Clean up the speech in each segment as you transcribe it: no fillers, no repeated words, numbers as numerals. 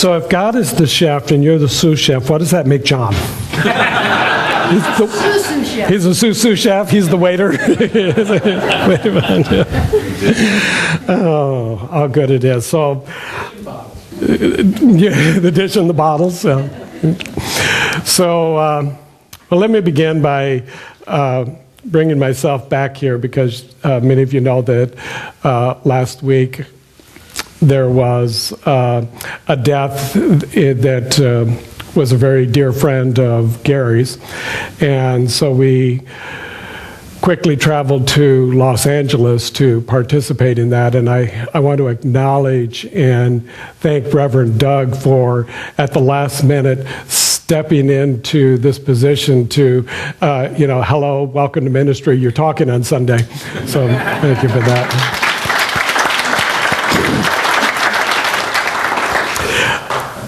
So if God is the chef and you're the sous chef, what does that make John? He's a sous chef. He's the waiter. Oh, how good it is. So, yeah, the dish and the bottles. So, well, let me begin by bringing myself back here because many of you know that last week there was a death that was a very dear friend of Gary's, and so we quickly traveled to Los Angeles to participate in that, and I want to acknowledge and thank Reverend Doug for, at the last minute, stepping into this position to, hello, welcome to ministry, you're talking on Sunday. So thank you for that.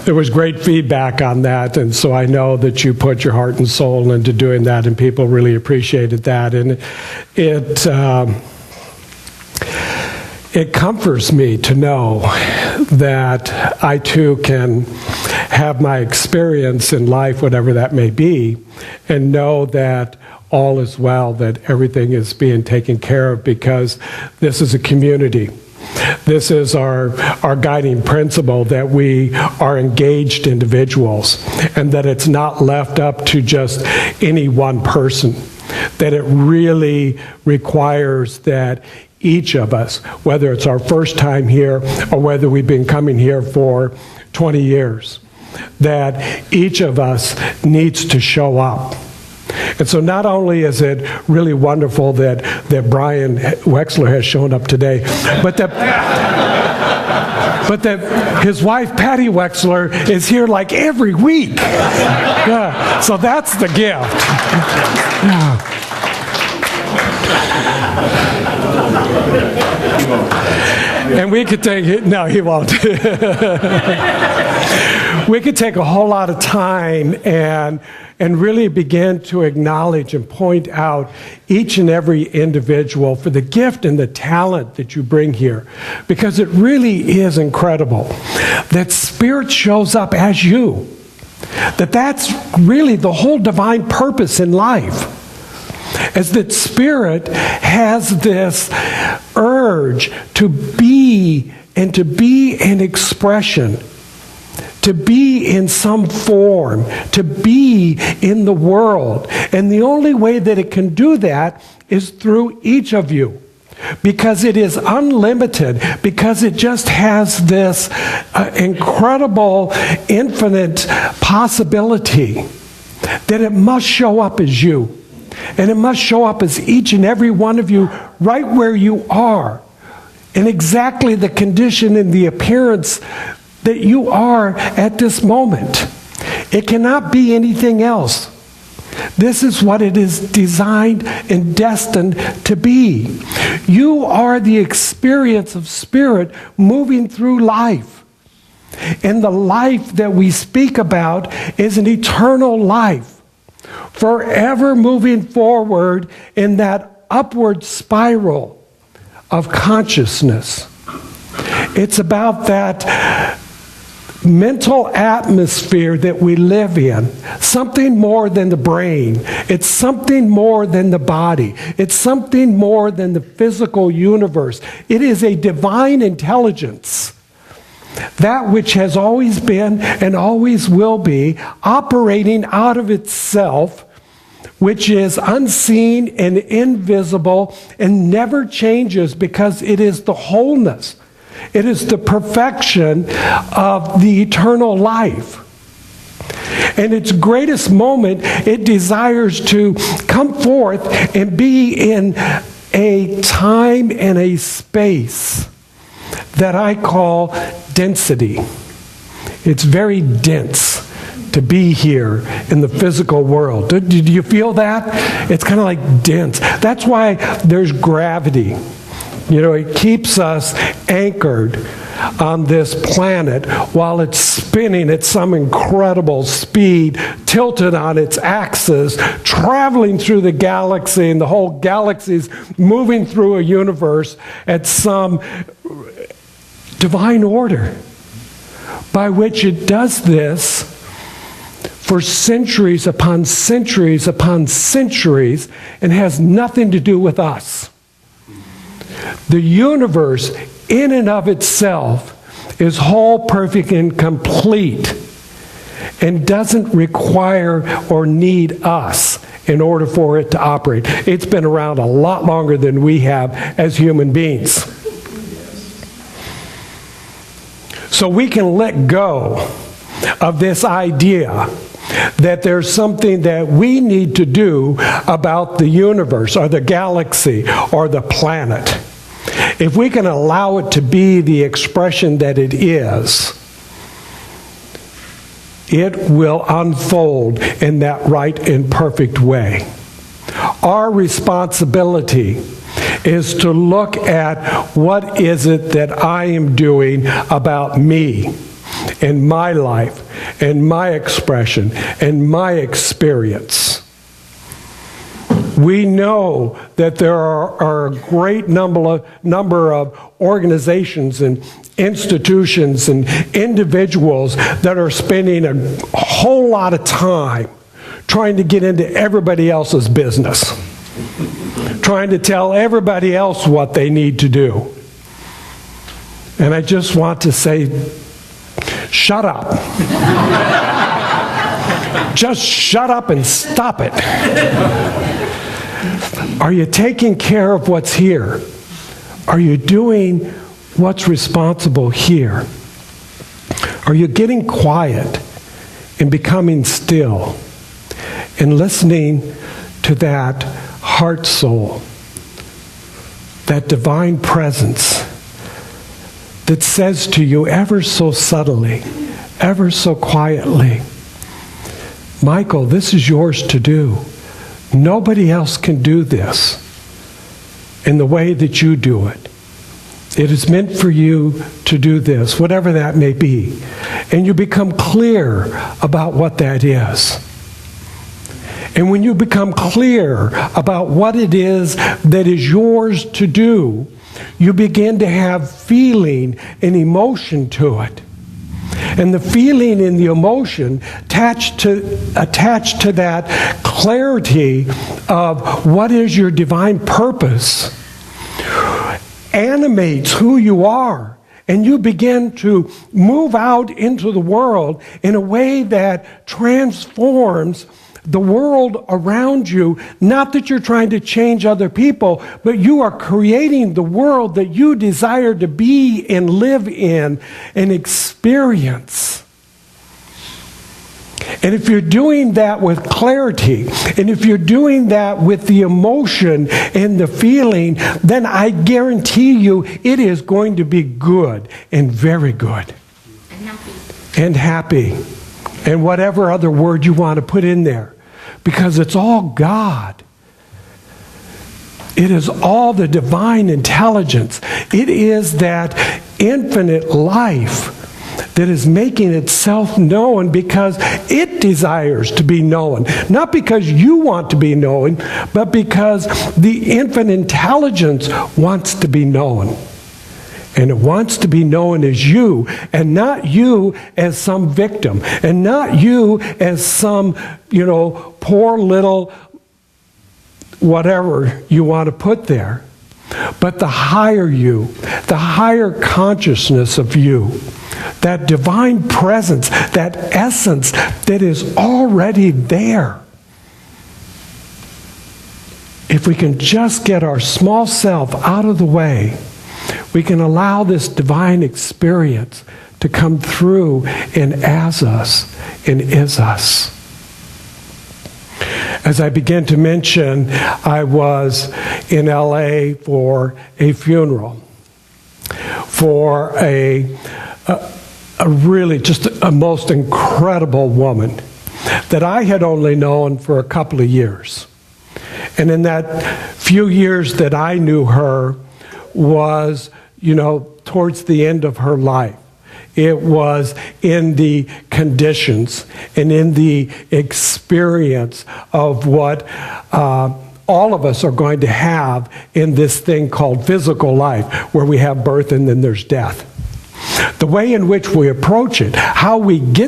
There was great feedback on that, and so I know that you put your heart and soul into doing that, and people really appreciated that. And it comforts me to know that I too can have my experience in life, whatever that may be, and know that all is well, that everything is being taken care of, because this is a community. This is our guiding principle, that we are engaged individuals and that it's not left up to just any one person, that it really requires that each of us, whether it's our first time here or whether we've been coming here for 20 years, that each of us needs to show up. And so not only is it really wonderful that Brian Wexler has shown up today, but that his wife, Patty Wexler, is here like every week. Yeah, so that's the gift. Yeah. And we could take it, no, he won't. We could take a whole lot of time and really begin to acknowledge and point out each and every individual for the gift and the talent that you bring here. Because it really is incredible that Spirit shows up as you. That's really the whole divine purpose in life. Is that Spirit has this urge to be and to be an expression, to be in some form, to be in the world. And the only way that it can do that is through each of you, because it is unlimited, because it just has this incredible, infinite possibility that it must show up as you. And it must show up as each and every one of you right where you are, in exactly the condition and the appearance that you are at this moment. It cannot be anything else. This is what it is designed and destined to be. You are the experience of Spirit moving through life. And the life that we speak about is an eternal life, forever moving forward in that upward spiral of consciousness. It's about that mental atmosphere that we live in, something more than the brain. It's something more than the body. It's something more than the physical universe. It is a divine intelligence, that which has always been and always will be, operating out of itself, which is unseen and invisible and never changes, because it is the wholeness. It is the perfection of the eternal life. In its greatest moment, it desires to come forth and be in a time and a space that I call density. It's very dense to be here in the physical world. Do you feel that? It's kind of like dense. That's why there's gravity. You know, it keeps us anchored on this planet while it's spinning at some incredible speed, tilted on its axis, traveling through the galaxy, and the whole galaxy's moving through a universe at some divine order. by which it does this for centuries upon centuries upon centuries and has nothing to do with us. The universe in and of itself is whole, perfect, and complete and doesn't require or need us in order for it to operate. It's been around a lot longer than we have as human beings. So we can let go of this idea that there's something that we need to do about the universe or the galaxy or the planet. If we can allow it to be the expression that it is, it will unfold in that right and perfect way. Our responsibility is to look at what is it that I am doing about me and my life and my expression and my experience. We know that there are a great number of organizations and institutions and individuals that are spending a whole lot of time trying to get into everybody else's business, trying to tell everybody else what they need to do. And I just want to say, shut up. Just shut up and stop it. Are you taking care of what's here? Are you doing what's responsible here? Are you getting quiet and becoming still and listening to that heart soul, that divine presence that says to you ever so subtly, ever so quietly, Michael, this is yours to do. Nobody else can do this in the way that you do it. It is meant for you to do this, whatever that may be. And you become clear about what that is. And when you become clear about what it is that is yours to do, you begin to have feeling and emotion to it. And the feeling and the emotion attached to that clarity of what is your divine purpose animates who you are. And you begin to move out into the world in a way that transforms the world around you. Not that you're trying to change other people, but you are creating the world that you desire to be and live in and experience. And if you're doing that with clarity, and if you're doing that with the emotion and the feeling, then I guarantee you it is going to be good and very good. And happy. And happy. And whatever other word you want to put in there. Because it's all God. It is all the divine intelligence. It is that infinite life that is making itself known because it desires to be known. Not because you want to be known, but because the infinite intelligence wants to be known. And it wants to be known as you, and not you as some victim, and not you as some, poor little whatever you want to put there. But the higher you, the higher consciousness of you, that divine presence, that essence that is already there. If we can just get our small self out of the way, we can allow this divine experience to come through and as us and is us. As I began to mention, I was in LA for a funeral for a really just a most incredible woman that I had only known for a couple of years. And in that few years that I knew her was, towards the end of her life. It was in the conditions and in the experience of what all of us are going to have in this thing called physical life, where we have birth and then there's death. The way in which we approach it, how we get